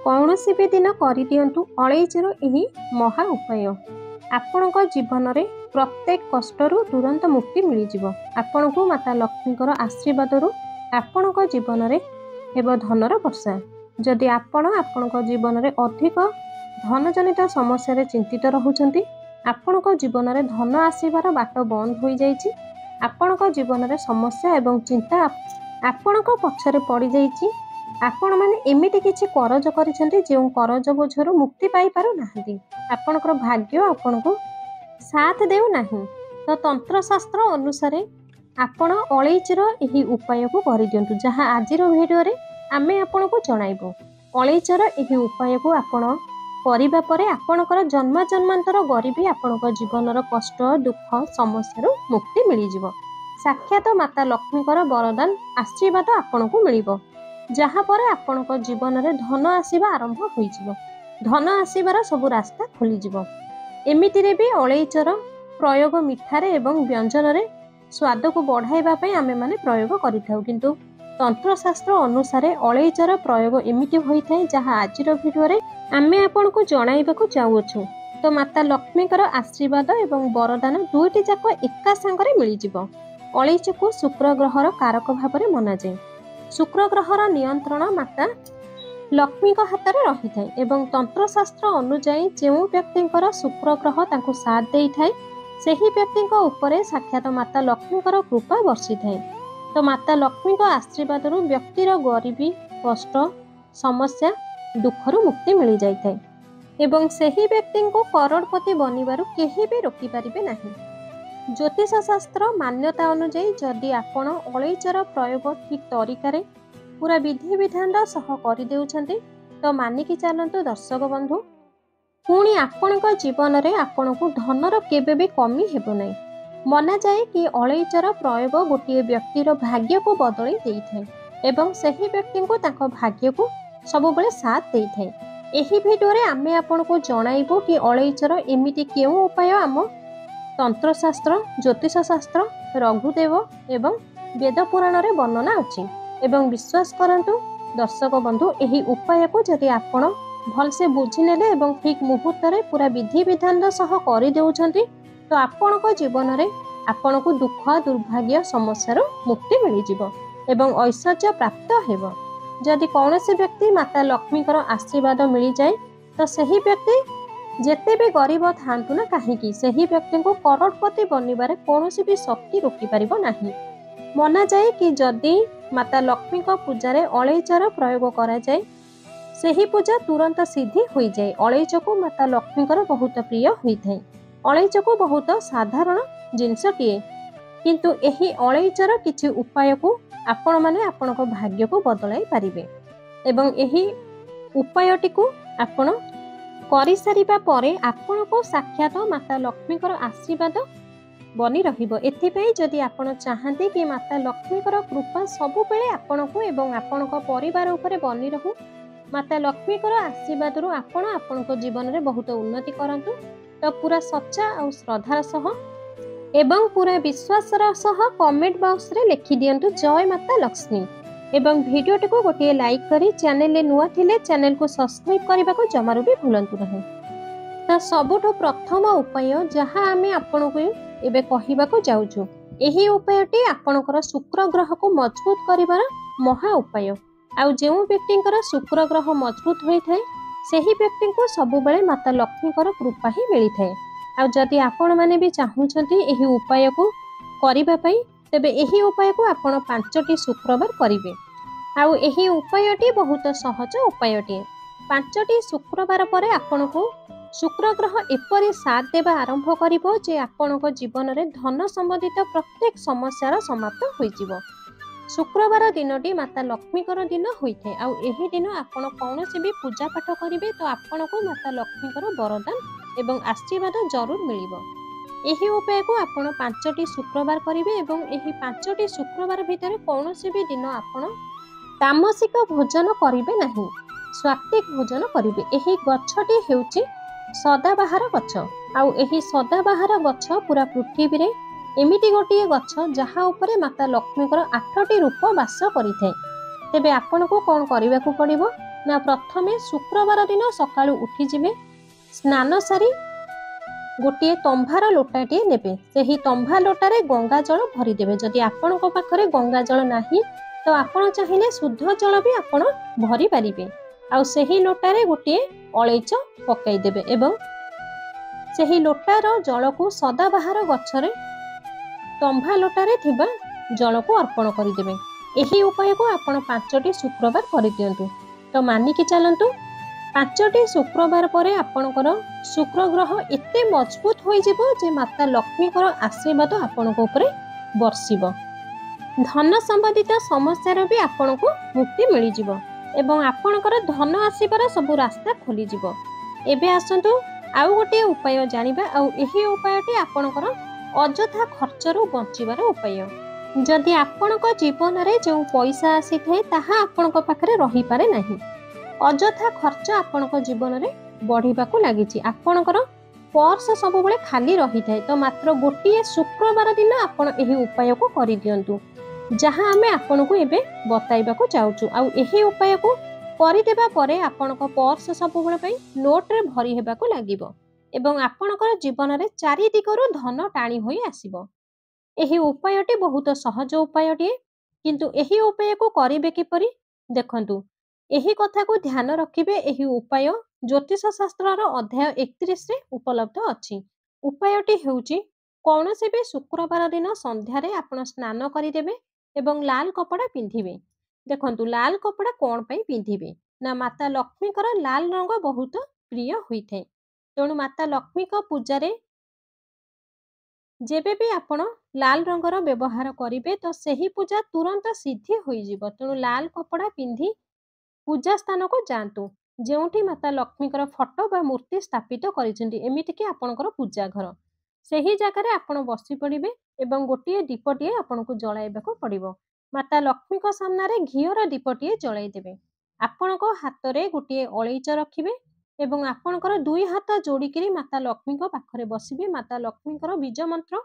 कौनसी भी दिन करिदियंतु अलैचीर एही महा उपाय। आपणक जीवन में प्रत्येक कष्टरू तुरंत मुक्ति मिल आपण को माता लक्ष्मीकर आशीर्वाद आपणक जीवन में हेब धनर वर्षा। जदि आपणक जीवन में अधिक धनजनित समस्या चिंतित रहउछंती, आपणक जीवन में धन आसीबार बाट बंद हो जाइछि, आपणक जीवन में समस्या एवं चिंता आपणक पछरे पड़ जाइछि, आपण माने एमिति किछि करज करिसेंती जेउ करज बोझरु मुक्ति पाई पारु नाहंती, आपणकर भाग्य आपणको साथ देउ नाही। तो तंत्रशास्त्र अनुसार आपण अलैचीर एही उपाय को करि दियंतु, जहाँ आजिर वीडियो रे आमे आपणको जणाइबो। अलैचीर एही उपाय को आपण करिबा परे आपणकर जन्म जन्मांतर गरीबी आपणक जीवनर कष्ट दुख समस्या मुक्ति मिल जिवो। साक्षात माता लक्ष्मीकर वरदान आशीर्वाद आपणको मिलिबो, जहाँ पर आपणक जीवन में धन आसीबा आरंभ होइजिवो। धन आसीबार सबु रास्ता खोलिजिवो। एमितिरे भी अलैचीर प्रयोग मिठारे एवं व्यंजन रे स्वाद को बढ़ाइबा पई आमे माने प्रयोग करिथाउ, किंतु तंत्रशास्त्र अनुसार अलैचीर प्रयोग एमिति होइथाय जहाँ आजिर वीडियो रे आमे आपनको जणाइबाकू चाहूछु। तो माता लक्ष्मीकर आशीर्वाद एवं वरदान दुईटी जाक एका संगरे मिलिजिवो। अलैची को शुक्र ग्रहर कारक भाबरे मना जाय। शुक्र ग्रहर नियंत्रण माता लक्ष्मी हाथ में रही थाए एवं तंत्रशास्त्र अनुजाई जो व्यक्तिंकर शुक्र ग्रह तांको साथ देई थाए सेही व्यक्तिंक उपरे साक्षात माता लक्ष्मीकर कृपा वर्षी थाए। तो माता लक्ष्मी आशीर्वाद व्यक्तिर गरीबी कष्ट समस्या दुखरु मुक्ति मिल जाई थाए एवं सेही व्यक्ति को करोड़पति बनिबारु केही भी रोकी पारिबे नाही। ज्योतिष शास्त्र मान्यता अनुजाई जदि आपण अलैचीर प्रयोग ठीक तरीका पूरा विधि विधान सह करदेउछंती तो मानिकी चलतु दर्शक बंधु, पुणी आपणक जीवन में आपण को धनर केबे भी कमी हेबो नाही। मना जाए कि अलैचीर प्रयोग गोटे व्यक्तिर भाग्य को बदली देइथाय एवं सही व्यक्ति को तांको भाग्य को सबुबले साथ देइथाय। एही वीडियो रे आमे आपण को जणाइबो कि अलैचीर एमिति केउ उपाय आम तंत्रशास्त्र ज्योतिष शास्त्र रघुदेव एवं वेद पुराण रे वर्णना अछि एवं विश्वास करंतु दर्शक बंधु, एही उपाय को जदि आपण भलसे बुझिनेले एवं ठीक मुहूर्त रे पूरा विधि विधान सह करि देउछंती तो आपणक जीवन रे आपणको दुख दुर्भाग्य समस्या मुक्ति मिल जिवो एवं ऐश्वर्य प्राप्त हेबो। जदि कौनसी व्यक्ति माता लक्ष्मीकर आशीर्वाद मिल जाए तो सही व्यक्ति जेते भी गरीब थांतु ना कहीं सही व्यक्ति को करोड़पति बनिबारे कौनसी भी शक्ति रोकी पारिबो नाही। मना जाए कि जदि माता लक्ष्मी को पूजारे अलैचीर प्रयोग करा जाए सही पूजा तुरंत सिद्धि हो जाए। अलैची को माता लक्ष्मीकर बहुत प्रिय होइथाय। अलैची को बहुत साधारण जिनसटिए, किंतु एही अलैचीर किछि उपाय को आपण माने आपणक भाग्य को बदलाई पारिबे एवं एही उपायटी को आपण करि सारिबा परे आपणको साक्षात माता लक्ष्मीकर आशीर्वाद बनी रहिबो। एथिपई जदि आपण चाहते कि माता लक्ष्मीकर कृपा सबुबेले आपणको एवं आपणक परिवार उपरे बनी रहू, माता लक्ष्मीकर आशीर्वाद रु आपण आपणको जीवन में बहुत उन्नति करंतु, तो पूरा सच्चा और श्रद्धार सह एवं पूरा विश्वासर सह कमेंट बॉक्स रे लिखि दियंतु जय माता लक्ष्मी एवं वीडियोटी को गोटे लाइक करी चैनल नुआ थिले चैनल को सब्सक्राइब करने को जमारू भी भूलंतु नहीं। तो सबुठु प्रथम उपाय जहाँ आमे आपनको एबे कहिबाको जाउछु, एही उपायटी आपणकर शुक्र ग्रह को मजबूत करिबार महा उपाय। आउ जेउ व्यक्तिंकर शुक्र ग्रह मजबूत होइथाय सेही व्यक्ति को सबुबेले माता लक्ष्मीकर कृपा ही मिलिथाय। आउ जदि आपण माने भी चाहुछंती एही उपाय को करिबा पई तेबे एही उपाय को आपण 5टी शुक्रवार करिवे। आउ एही उपायटी बहुत सहज उपायटी। 5टी शुक्रवार परे आपण को शुक्र ग्रह एपरी साथ देवा आरंभ करिवो जे आपणक जीवन में धन संबंधित प्रत्येक समस्यार समाप्त होइजिवो। शुक्रवार दिनटी माता लक्ष्मीकर दिन होइथे। आउ एही दिन आपण कौनसी भी पूजा पाठ करिवे तो आपणको माता लक्ष्मीकर वरदान एवं आशीर्वाद जरूर मिलिबो। एही उपाय को आपण 5टी शुक्रवार करिवे एवं एही 5टी शुक्रवार भितर कौनसी भी दिन आपण तामसिक भोजन करिवे नाही, स्वात्विक भोजन करिवे। एही गछटी हेउची सदाबाहार गछ। आउ एही सदाबाहार गछ पूरा पृथ्वी रे एमिति गोटे गछ जहाँ उपरे माता लक्ष्मीकर 8टी रूप वास करिथाय। तेबे आपनको कौन करने पड़ो ना प्रथमे शुक्रवार दिन सकाळु उठिजिबे, स्नान सारी गोटे तंभार लोटाटे नेबे। सेही तंभा लोटारे गंगा जल भरिदेबे। जदि आपणको पाखरे गंगा जल नाही तो आपण चाहिए शुद्ध जल भी आपण भरी पारिबे। आउ सेही लोटारे गोटे अलैच पकाइदेबे एवं सेही लोटार जल को सदाबाहार गछरे तंभा लोटारे थिबा जल को अर्पण करिदेबे। एही उपाय को आपण 5टी शुक्रवार करिदियंतु। तो मानिकी चलंतु 5टी शुक्रवार परे आपणकर शुक्र ग्रह एते मजबूत होई जिवो जे माता लक्ष्मी कर आशीर्वाद आपणको उपरे बर्षिबो। धन संबंधित समस्या भी आपणको मुक्ति मिली जिवो एवं आपणकर धन आसीबार सब रास्ता खोली जिवो। एबे आसंतु आउ गोटे उपाय जानिबा। आउ एही उपायटी आपणकर अजथा खर्चरू बंचिबार उपाय। जदि आपणको जीवन रे जो पैसा आसी थाए ताहा आपणको पाखरे रही पारे नाही, अजथा खर्च आपणको जीवन रे बढ़िबाकू लागिछि, आपणकर पर्स सब बेले खाली रही थाए, तो मात्र गोटे शुक्रवार दिन आपण एही उपाय को करि दियंतु जहां हमें आपणको एबे बताइबाकू चाहूछु। आउ एही उपाय को करि देबा परे आपणको पर्स सब बेले पई नोट रे भरी हेबाकू लागिबो एवं आपणकर जीवन रे चारि दिगरु धन टाणी होई आसीबो। एही उपायटी बहुत सहज उपायटी, किंतु एही उपाय को करिबे किपरि देखंतु। एही कथा को ध्यान रखिबे। एही उपाय ज्योतिष शास्त्र अध्याय 31 रे उपलब्ध अछि। उपायटी हेउची कौनसी भी शुक्रवार दिन संध्यारे आपण स्नान करिदेबे एवं लाल कपड़ा पिंधिबे। देखंतु लाल कपड़ा कोन पई पिंधिबे ना माता लक्ष्मी कर लाल रंग बहुत प्रिय होइथे। तेणु माता लक्ष्मी को पूजा रे जेबे भी आपण लाल रंगर व्यवहार करिबे तो सही पूजा तुरंत सिद्धि होई जिवो। तेणु लाल कपड़ा पिंधि पूजा स्थान को जातु जेउठी माता लक्ष्मी फोटो बा मूर्ति स्थापित करिसेंती, एमिति कि आपणकर पूजा घर सही जगह आपण बसी पड़िबे एवं गोटे दीपटीए आपनको जलाइबाको पड़िबो। माता लक्ष्मी को सामने रे घीर दीपटीए जलाई देबे। आपणको हाथ रे गोटे अलैच रखिबे एवं आपणकर दुई हाथ जोड़िकी माता लक्ष्मी को पाखरे बसिबे। माता लक्ष्मी बीज मंत्र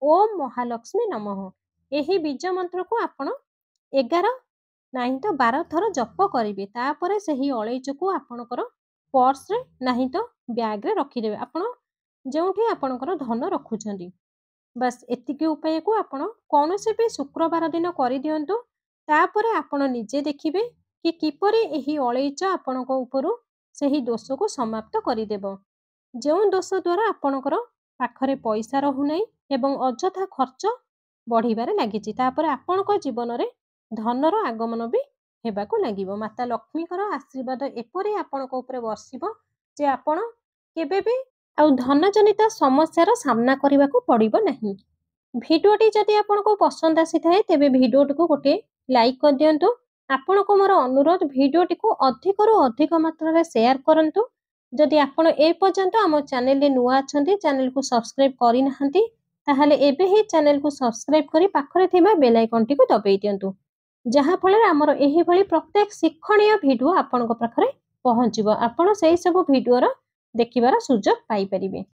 ओम महालक्ष्मी नमः, एही बीज मंत्र को आपण 11 नहीं तो 12 थर जप करेंगे। तापर से ही अलैच को आपणकर पर्स रे नहीं तो बैग रे रखिदेवे, आपण जोठी आपणकर धन रखुछंती। बस एतिकी उपाय को आपण कौनसी भी शुक्रवार दिन करि दियंतु। तापर आपण निजे देखिबे कि किपरि एही अलैच आपणक उपरु सेही दोष को समाप्त करिदेबो। जो दोष द्वारा आपणकर पाखरे पैसा रहु नै एवं अजथा खर्च बढ़िबारे लागिछि, तापर आपणक जीवन रे धनर आगमन भी हेबाकू लागिबो। माता लक्ष्मी कर आशीर्वाद एपरि आपणक उपरे बर्षिबो जे आपण केबे भी आउ धन जनित समस्यार सामना करबाकू पड़िबो नाही। भिडियोटी जदि आपनको पसंद आसी थाए तेबे भिडियोटी को गोटे लाइक कर दियंतु। आपनको मोर अनुरोध भिडियोटी को अधिक रु अधिक मात्रा रे शेयर करंतु। जदि आपण ए पर्यंत आम चैनल रे नुआ अछंती, चैनल को सब्सक्राइब करि नाहंती, ताहाले एबे ही चैनल को सब्सक्राइब करी पाखरे थिबा बेल आइकन टी को दबाई दियंतु, जहाँ फल आमर एही भली प्रत्येक शिक्षणीय भिडियो आपणको पाखरे पहुँचीबो। आपण सेही सब भिडियोर देखिबार सुजोग पाई परिबे।